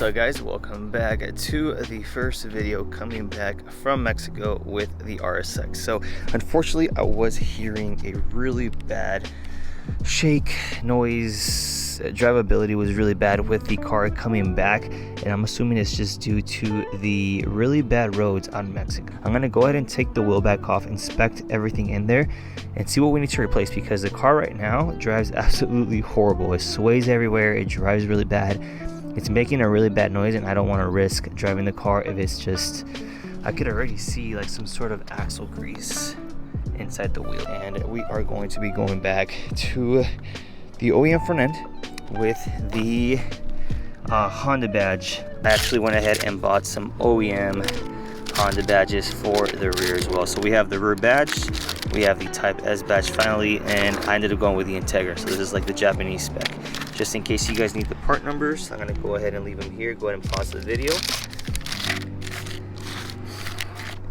up guys, welcome back to the first video coming back from Mexico with the RSX. So unfortunately I was hearing a really bad shake noise, drivability was really bad with the car coming back, and I'm assuming it's just due to the really bad roads out in Mexico. I'm gonna go ahead and take the wheel back off, inspect everything in there and see what we need to replace, because the car right now drives absolutely horrible. It sways everywhere, it drives really bad, it's making a really bad noise, and I don't want to risk driving the car if it's just, I could already see like some sort of axle grease inside the wheel. And we are going to be going back to the OEM front end with the Honda badge. I actually went ahead and bought some OEM Honda badges for the rear as well. So we have the rear badge, we have the Type S badge finally, and I ended up going with the Integra. So this is like the Japanese spec. Just in case you guys need the part numbers, I'm gonna go ahead and leave them here. Go ahead and pause the video.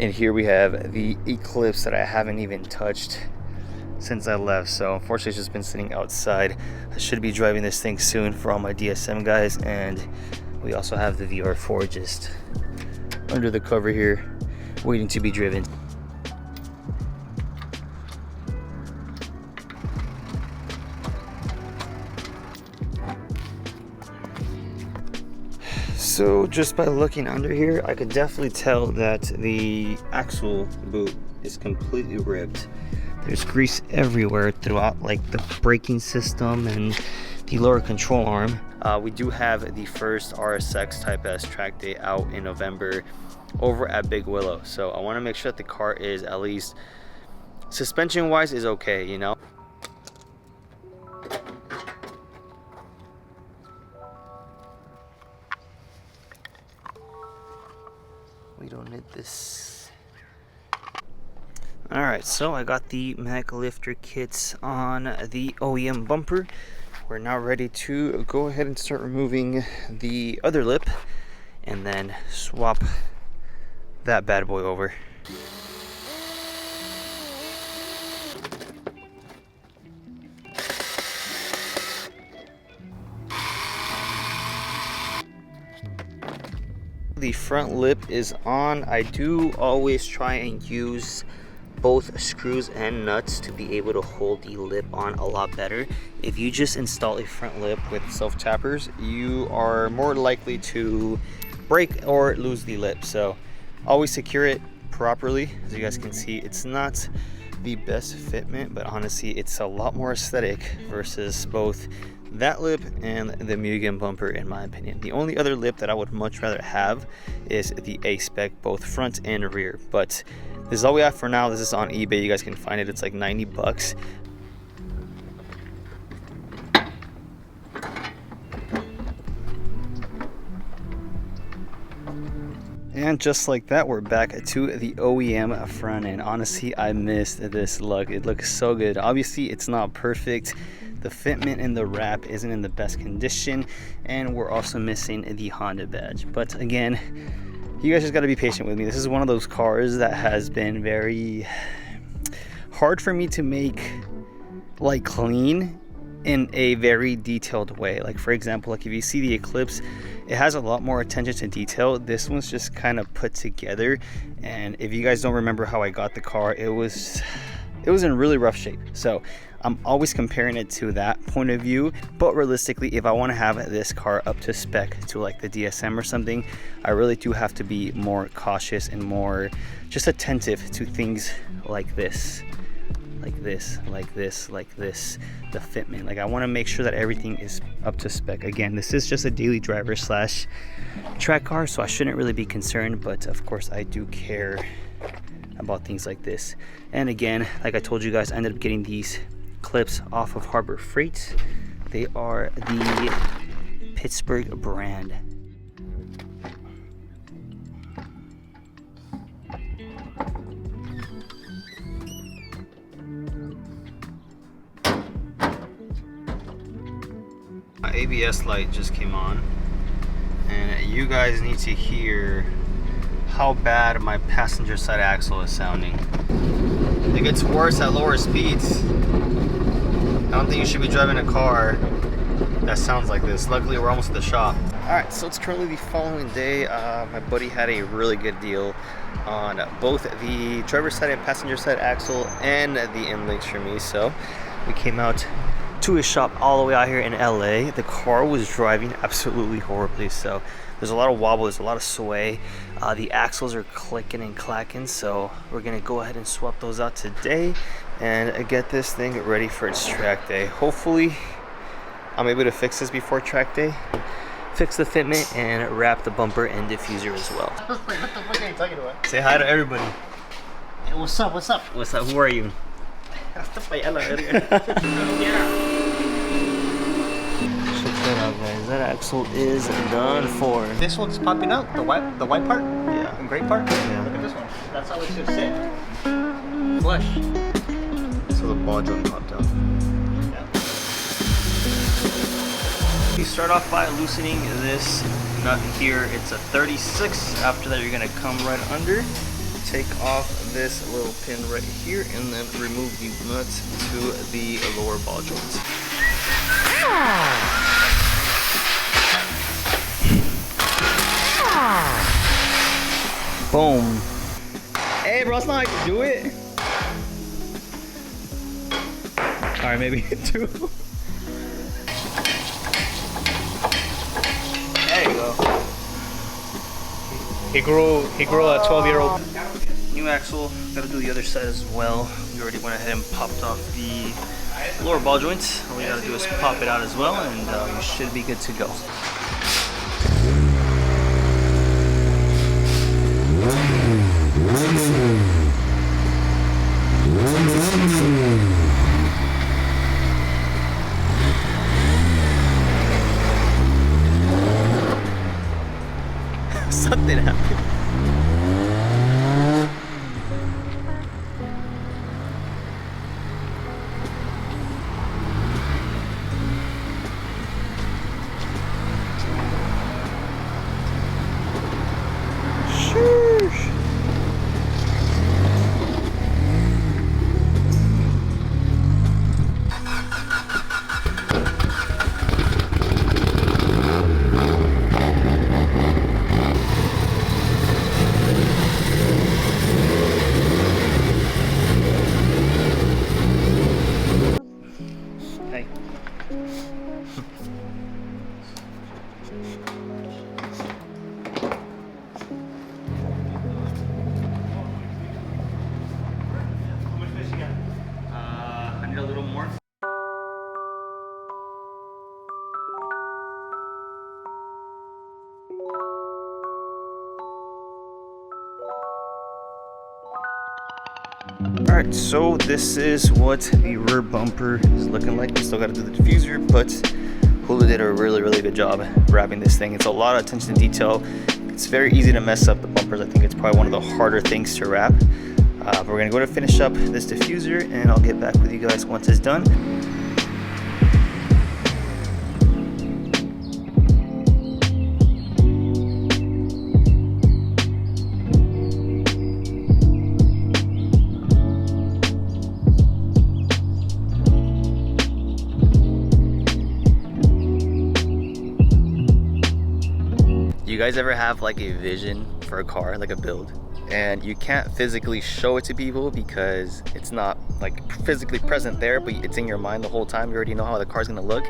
And here we have the Eclipse that I haven't even touched since I left. So unfortunately it's just been sitting outside. I should be driving this thing soon for all my DSM guys. And we also have the VR4 just under the cover here, waiting to be driven. So just by looking under here, I could definitely tell that the axle boot is completely ripped. There's grease everywhere throughout like the braking system and the lower control arm. We do have the first RSX Type S track day out in November over at Big Willow. So I want to make sure that the car is, at least suspension wise, is okay, you know. We don't need this. Alright, so I got the mag lifter kits on the OEM bumper. We're now ready to go ahead and start removing the other lip and then swap that bad boy over. The front lip is on. I do always try and use both screws and nuts to be able to hold the lip on a lot better. If you just install a front lip with self tappers, you are more likely to break or lose the lip. So always secure it properly. As you guys can see, it's not the best fitment, but honestly it's a lot more aesthetic versus both that lip and the Mugen bumper, in my opinion. The only other lip that I would much rather have is the A-Spec, both front and rear. But this is all we have for now. This is on eBay. You guys can find it. It's like 90 bucks. And just like that, we're back to the OEM front end. Honestly, I missed this look. It looks so good. Obviously, it's not perfect. The fitment and the wrap isn't in the best condition, and we're also missing the Honda badge. But again, you guys just got to be patient with me. This is one of those cars that has been very hard for me to make like clean in a very detailed way. Like for example, like if you see the Eclipse, it has a lot more attention to detail. This one's just kind of put together, and if you guys don't remember how I got the car, it was in really rough shape. So I'm always comparing it to that point of view, but realistically, if I want to have this car up to spec to like the DSM or something, I really do have to be more cautious and more just attentive to things like this, like this, like this, like this, the fitment. Like I want to make sure that everything is up to spec. Again, this is just a daily driver slash track car, so I shouldn't really be concerned, but of course I do care about things like this. And again, like I told you guys, I ended up getting these clips off of Harbor Freight. They are the Pittsburgh brand. My ABS light just came on, and you guys need to hear how bad my passenger side axle is sounding. It gets worse at lower speeds. I don't think you should be driving a car that sounds like this. Luckily, we're almost at the shop. All right, so it's currently the following day. My buddy had a really good deal on both the driver's side and passenger side axle and the end links for me. So we came out to his shop all the way out here in LA. The car was driving absolutely horribly. So there's a lot of wobble, there's a lot of sway. The axles are clicking and clacking. So we're gonna go ahead and swap those out today and get this thing ready for its track day. Hopefully I'm able to fix this before track day, fix the fitment, and wrap the bumper and diffuser as well. What the fuck are you talking about? Say hi to everybody. Hey, what's up? What's up? What's up? Who are you? Check that out, guys. That axle is done for. This one's popping out. The white part. Yeah. The gray part. Yeah. Look at this one. That's how it should sit. Flush. So the ball joint popped out. You start off by loosening this nut here. It's a 36. After that, you're gonna come right under, take off this little pin right here, and then remove the nuts to the lower ball joints. Boom. Hey, bro, it's not how you do it. All right, maybe two. There you go. He grew a 12-year-old. New axle. Got to do the other side as well. We already went ahead and popped off the lower ball joints. All we got to do is pop it out as well, and you should be good to go. Something happened. Sheesh. Hey. I need a little more. Alright, so this is what the rear bumper is looking like. We still got to do the diffuser, but Hulu did a really good job wrapping this thing. It's a lot of attention to detail. It's very easy to mess up the bumpers. I think it's probably one of the harder things to wrap. But we're gonna go to finish up this diffuser, and I'll get back with you guys once it's done. You guys ever have like a vision for a car, like a build, and you can't physically show it to people because it's not like physically present there, but it's in your mind the whole time? You already know how the car's gonna look,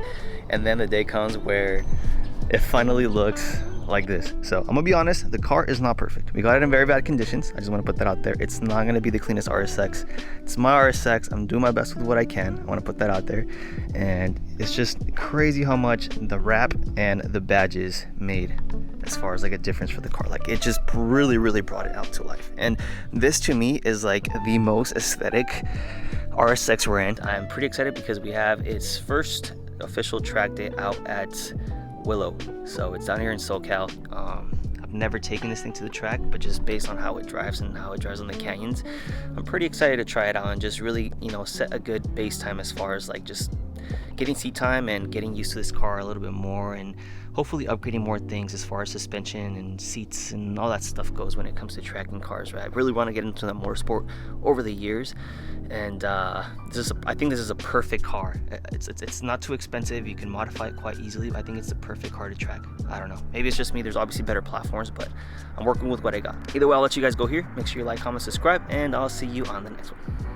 and then the day comes where it finally looks like this. So I'm gonna be honest, the car is not perfect. We got it in very bad conditions. I just want to put that out there. It's not gonna be the cleanest RSX. It's my RSX. I'm doing my best with what I can. I want to put that out there. And it's just crazy how much the wrap and the badges made as far as like a difference for the car. Like it just really brought it out to life. And this to me is like the most aesthetic RSX variant. I'm pretty excited because we have its first official track day out at Willow. So it's down here in SoCal. I've never taken this thing to the track, but just based on how it drives and how it drives on the canyons, I'm pretty excited to try it out and just really, you know, set a good base time as far as like just getting seat time and getting used to this car a little bit more, and hopefully upgrading more things as far as suspension and seats and all that stuff goes when it comes to tracking cars, right? I really want to get into the motorsport over the years, and I think this is a perfect car. It's not too expensive. You can modify it quite easily. I think it's the perfect car to track. I don't know. Maybe it's just me. There's obviously better platforms, but I'm working with what I got. Either way, I'll let you guys go here. Make sure you like, comment, subscribe, and I'll see you on the next one.